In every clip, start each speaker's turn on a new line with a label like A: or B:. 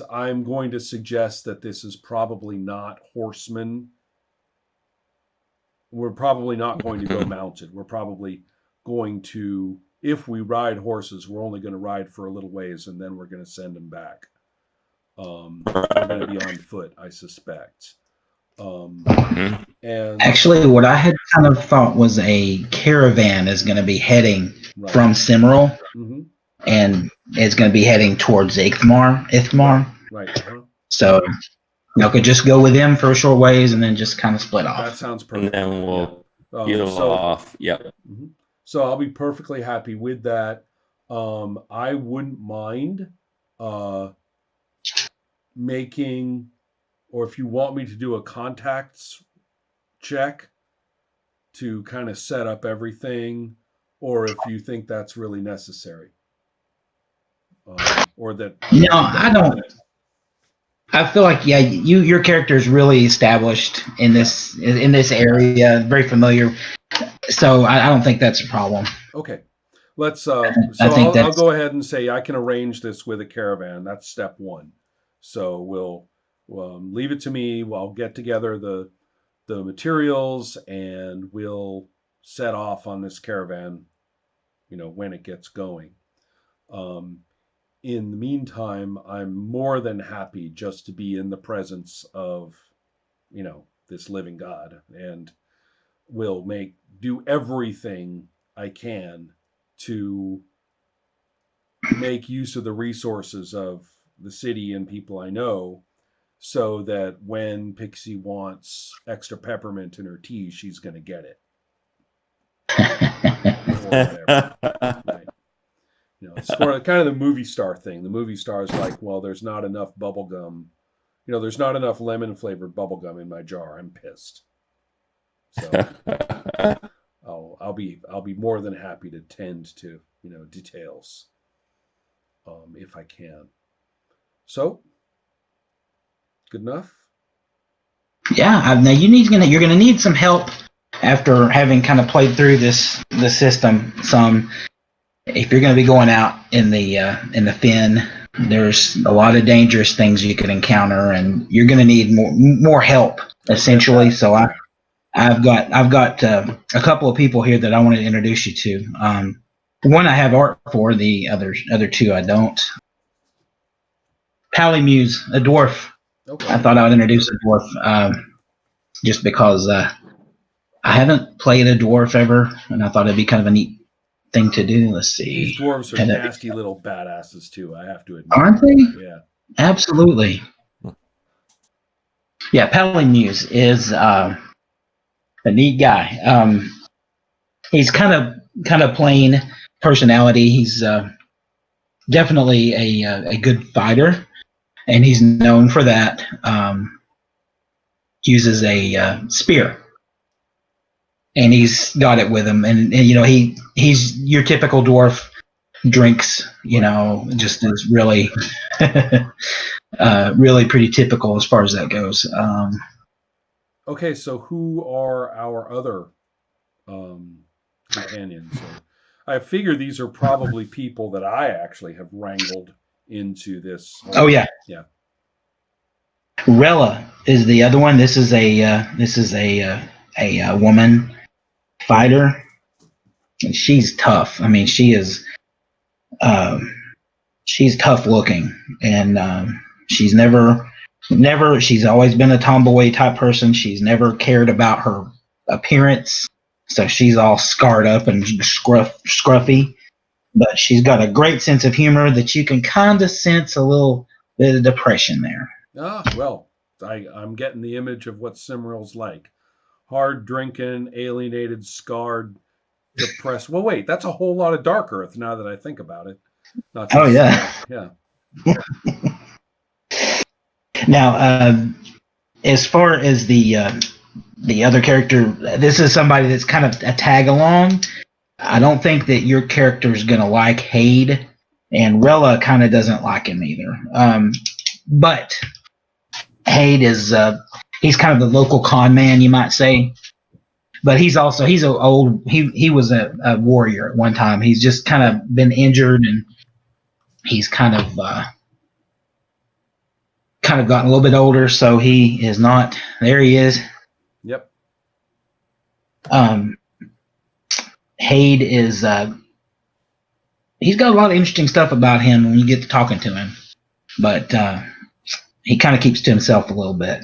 A: I'm going to suggest that this is probably not horsemen. We're probably not going to go
B: Mhm.
A: mounted. We're probably going to, if we ride horses, we're only going to ride for a little ways and then we're going to send them back. We're going to be
B: Right.
A: on foot, I suspect. Um,
B: Mhm.
A: and
C: Actually, what I had kind of thought was a caravan is going to be heading
A: right.
C: from Cimmeral
A: Mm-hmm.
C: and is going to be heading towards Ithmar.
A: Right.
C: Ithmar.
A: Right. Uh-huh.
C: So y'all could just go with them for a short ways and then just kind of split
A: That
C: off.
A: sounds
B: And
A: perfect.
B: then
A: Yeah.
B: we'll peel
A: So
B: off. Yep.
A: mhm. So I'll be perfectly happy with that. I wouldn't mind uh, making, or if you want me to do a contacts check to kind of set up everything, or if you think that's really necessary, or that
C: No,
A: doesn't
C: I
A: matter.
C: don't. I feel like your character is really established
A: Yeah.
C: in this area, very familiar. So I don't think that's a problem.
A: Okay. Let's.
C: I
A: So
C: think
A: I'll
C: that's
A: go ahead and say I can arrange this with a caravan. That's step one. So we'll leave it to me. I'll get together the materials and we'll set off on this caravan. When it gets going. Um, in the meantime, I'm more than happy just to be in the presence of this living God, and will do everything I can to make use of the resources of the city and people I know so that when Pixie wants extra peppermint in her tea, she's going to get it or whatever. Right. It's sort of kind of the movie star thing. The movie star is like, well, there's not enough bubble gum. There's not enough lemon flavored bubble gum in my jar. I'm pissed. So I'll be more than happy to tend to details if I can. So good enough.
C: yeah. Now you're gonna need some help after having kind of played through the system some. If you're going to be going out in the fen, there's a lot of dangerous things you could encounter, and you're going to need more help
A: I get
C: essentially.
A: that.
C: So
A: Yeah.
C: I've got a couple of people here that I want to introduce you to. One I have art for, the other two I don't. Muse, a dwarf. I
A: Okay.
C: thought I would introduce a dwarf just because I haven't played a dwarf ever, and I thought it'd be kind of a neat thing to do. Let's
A: These
C: see.
A: dwarves are nasty little badasses too. I have to admit.
C: Aren't they?
A: Yeah.
C: Absolutely. Yeah, Muse is a neat guy. He's kind of plain personality. He's definitely a good fighter, and he's known for that. Uses a spear, and he's got it with him. And he's your typical dwarf. Drinks,
A: Right.
C: just is really really pretty typical as far as that goes.
A: Okay. So who are our other um, companions? I figure these are probably people that I actually have wrangled into this
C: Oh
A: whole.
C: yeah,
A: Yeah.
C: Rella is the other one. This is a woman fighter, and she's tough. I mean, um, she's tough looking, and she's never. She's always been a tomboy type person. She's never cared about her appearance, so she's all scarred up and scruffy. But she's got a great sense of humor that you can kind of sense a little bit of depression there.
A: Well, I'm getting the image of what Cimmeral's like. Hard drinking, alienated, scarred, depressed. Well, wait, that's a whole lot of Darkurthe now that I think about it. Not
C: Oh
A: just,
C: yeah.
A: yeah.
C: Now, as far as the other character, this is somebody that's kind of a tag along. I don't think that your character is going to like Hade, and Rella kind of doesn't like him either. But Hade is he's kind of the local con man, you might say. But he's a old he was a warrior at one time. He's just kind of been injured, and he's kind of kind of gotten a little bit older, so he is not. There he is.
A: Yep.
C: Hade is. He's got a lot of interesting stuff about him when you get to talking to him, but he kind of keeps to himself a little bit.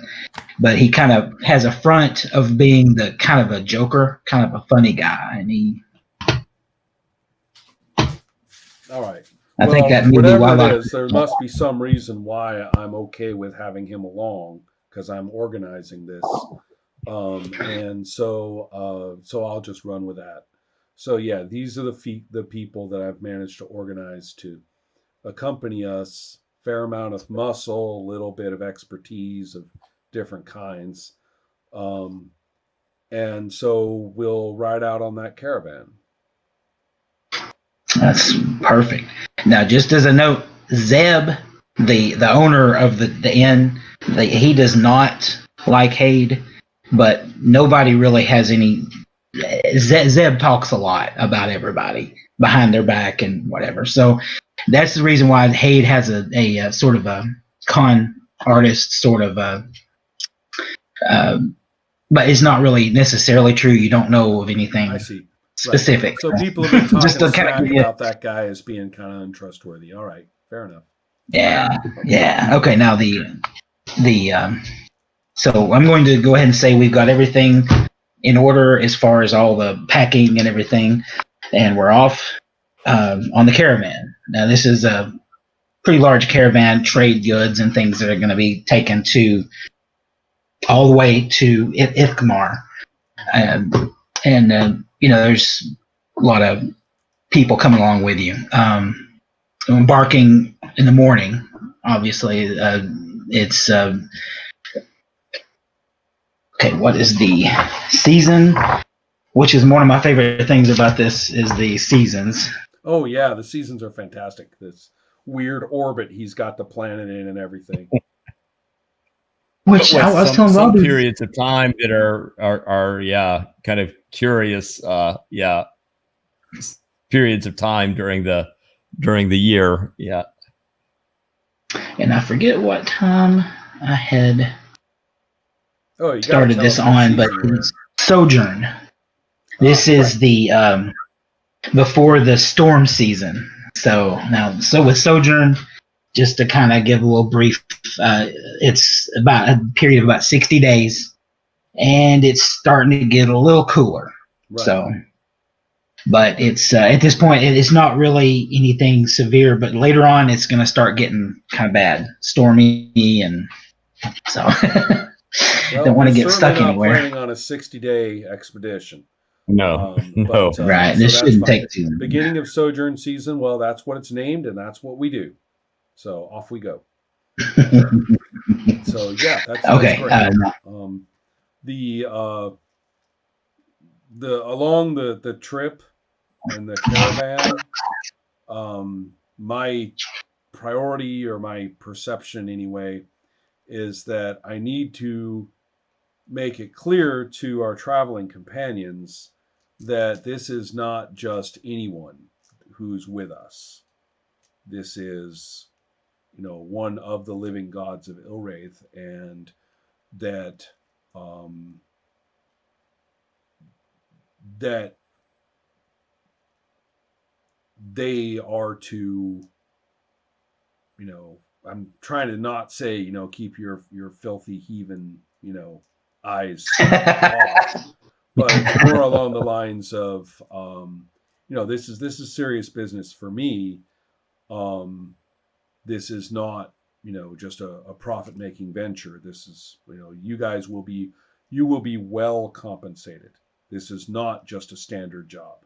C: But he kind of has a front of being the kind of a joker, kind of a funny guy, and he.
A: All right.
C: I think that maybe
A: whatever it is, there must be some reason why I'm okay with having him along, because I'm organizing this, and so I'll just run with that. So yeah, these are the people that I've managed to organize to accompany us. Fair amount of muscle, a little bit of expertise of different kinds, and so we'll ride out on that caravan.
C: That's perfect. Now, just as a note, Zeb, the owner of the inn, he does not like Hade, but nobody really has any. Zeb talks a lot about everybody behind their back and whatever. So that's the reason why Hade has a sort of a con artist sort of but it's not really necessarily true. You don't know of anything.
A: I see.
C: Specific.
A: Right. So people have been talking just smack about that guy as being kind of untrustworthy. All right, fair enough.
C: Yeah, yeah. Okay, now so I'm going to go ahead and say we've got everything in order as far as all the packing and everything, and we're off on the caravan. Now this is a pretty large caravan, trade goods and things that are going to be taken to all the way to Ithkamar, and there's a lot of people coming along with you. Embarking in the morning, obviously, it's okay. What is the season? Which is one of my favorite things about this is the seasons.
A: Oh yeah, the seasons are fantastic. This weird orbit he's got the planet in and everything.
B: Which I was telling Robbie, periods of time that are kind of curious periods of time during the year. Yeah.
C: And I forget what time I had started this on, but it's Sojourn. This is the before the storm season. So with Sojourn, just to kind of give a little brief, it's about a period of about 60 days, and it's starting to get a little cooler. Right. So, but it's at this point, it's not really anything severe, but later on, it's going to start getting kind of bad, stormy, and so don't want to get stuck anywhere.
A: We're planning on a 60-day expedition.
B: No,
C: right. This shouldn't take too long.
A: Beginning of Sojourn season, well, that's what it's named, and that's what we do. So off we go. So yeah, that's
C: okay.
A: Great. Along the trip and the caravan, my priority or my perception anyway is that I need to make it clear to our traveling companions that this is not just anyone who's with us. This is, one of the living gods of Ilwraith, and that that they are to, I'm trying to not say, keep your filthy heathen, eyes off, but it's more along the lines of, this is serious business for me. This is not, just a profit-making venture. This is, you guys will be well compensated. This is not just a standard job.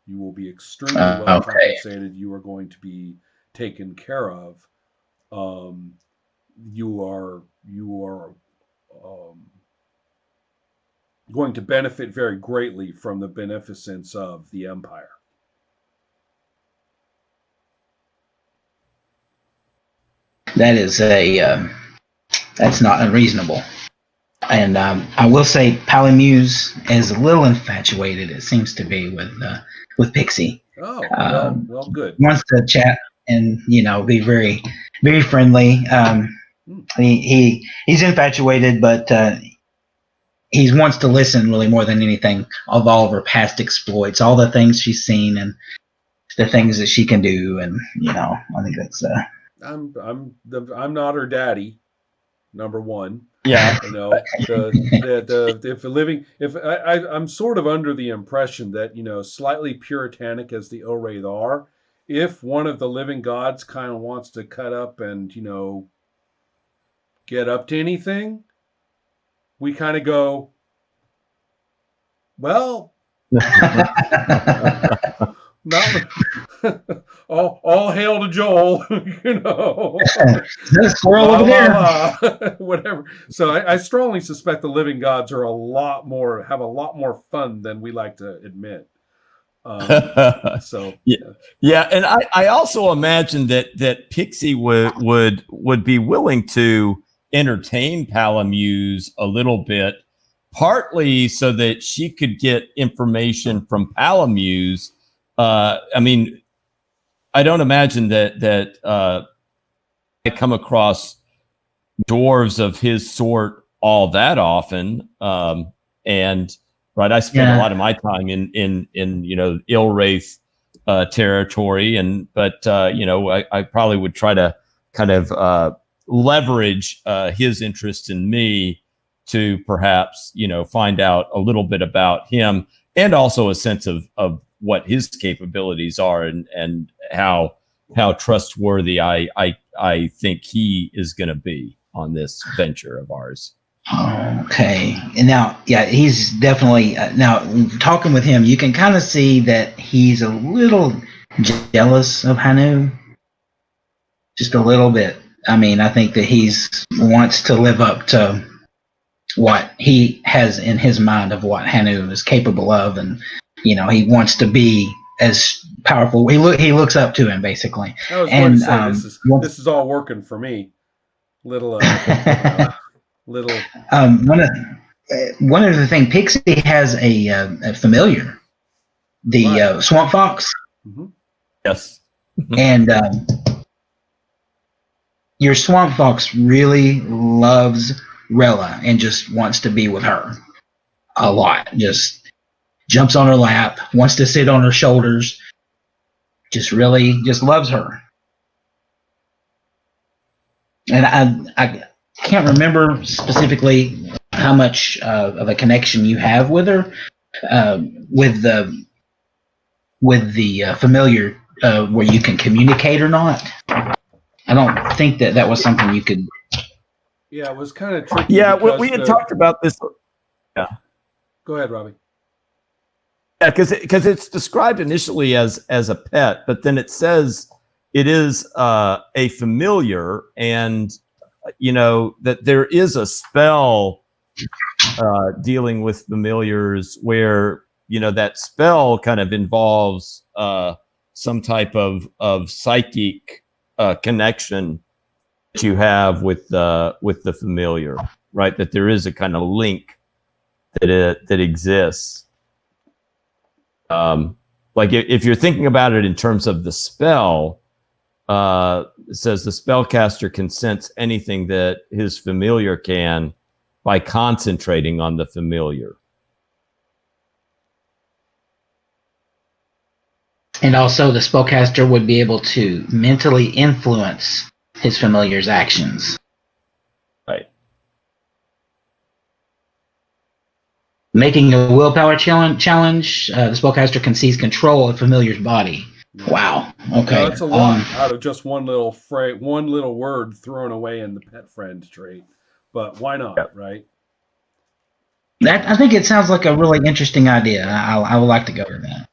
A: You will be extremely well compensated. You are going to be taken care of. You are going to benefit very greatly from the beneficence of the Empire.
C: That is that's not unreasonable. And I will say Palamuse is a little infatuated, it seems to be, with Pixie.
A: Oh, well, good.
C: Wants to chat and, be very, very friendly. He's infatuated, but he wants to listen really more than anything of all of her past exploits, all the things she's seen, and the things that she can do. And I think that's.
A: I'm not her daddy. Number one.
B: Yeah.
A: I'm sort of under the impression that, slightly puritanic as the O-Wraith are, if one of the living gods kind of wants to cut up and, get up to anything, we kind of go, well, not all hail to Joel,
C: Squirrel over there.
A: Whatever. So I strongly suspect the living gods are have a lot more fun than we like to admit.
B: Yeah, and I also imagine that Pixie would be willing to entertain Palamuse a little bit, partly so that she could get information from Palamuse. I mean, I don't imagine that I come across dwarves of his sort all that often. And right, I spend a lot of my time in Ill-Wraith territory, but I probably would try to kind of leverage his interest in me to perhaps find out a little bit about him, and also a sense of what his capabilities are, and how trustworthy I think he is going to be on this venture of ours.
C: Okay. And now, he's definitely now talking with him. You can kind of see that he's a little jealous of Hanu, just a little bit. I mean, I think that he's wants to live up to what he has in his mind of what Hanu is capable of, and he wants to be as powerful. He looks up to him, basically.
A: I was going to say, this is all working for me. Little.
C: One of the things, Pixie has a familiar, the swamp fox.
A: Mm-hmm.
B: Yes.
C: And your swamp fox really loves Rella and just wants to be with her a lot. Just jumps on her lap, wants to sit on her shoulders, just loves her. And I can't remember specifically how much of a connection you have with her, with the familiar, where you can communicate or not. I don't think that was something you could.
A: Yeah, it was kind of tricky.
B: Yeah, we had talked about this. Yeah.
A: Go ahead, Robbie.
B: Yeah, because it's described initially as a pet, but then it says it is a familiar, and that there is a spell dealing with familiars where that spell kind of involves some type of psychic connection that you have with the familiar, right? That there is a kind of link that exists. Like if you're thinking about it in terms of the spell, it says the spellcaster can sense anything that his familiar can by concentrating on the familiar.
C: And also the spellcaster would be able to mentally influence his familiar's actions.
B: Right.
C: Making a willpower challenge, the spellcaster can seize control of familiar's body. Wow. Okay.
A: No, that's a lot out of just one little word thrown away in the pet friend trait. But why not, right?
C: I think it sounds like a really interesting idea. I would like to go to that.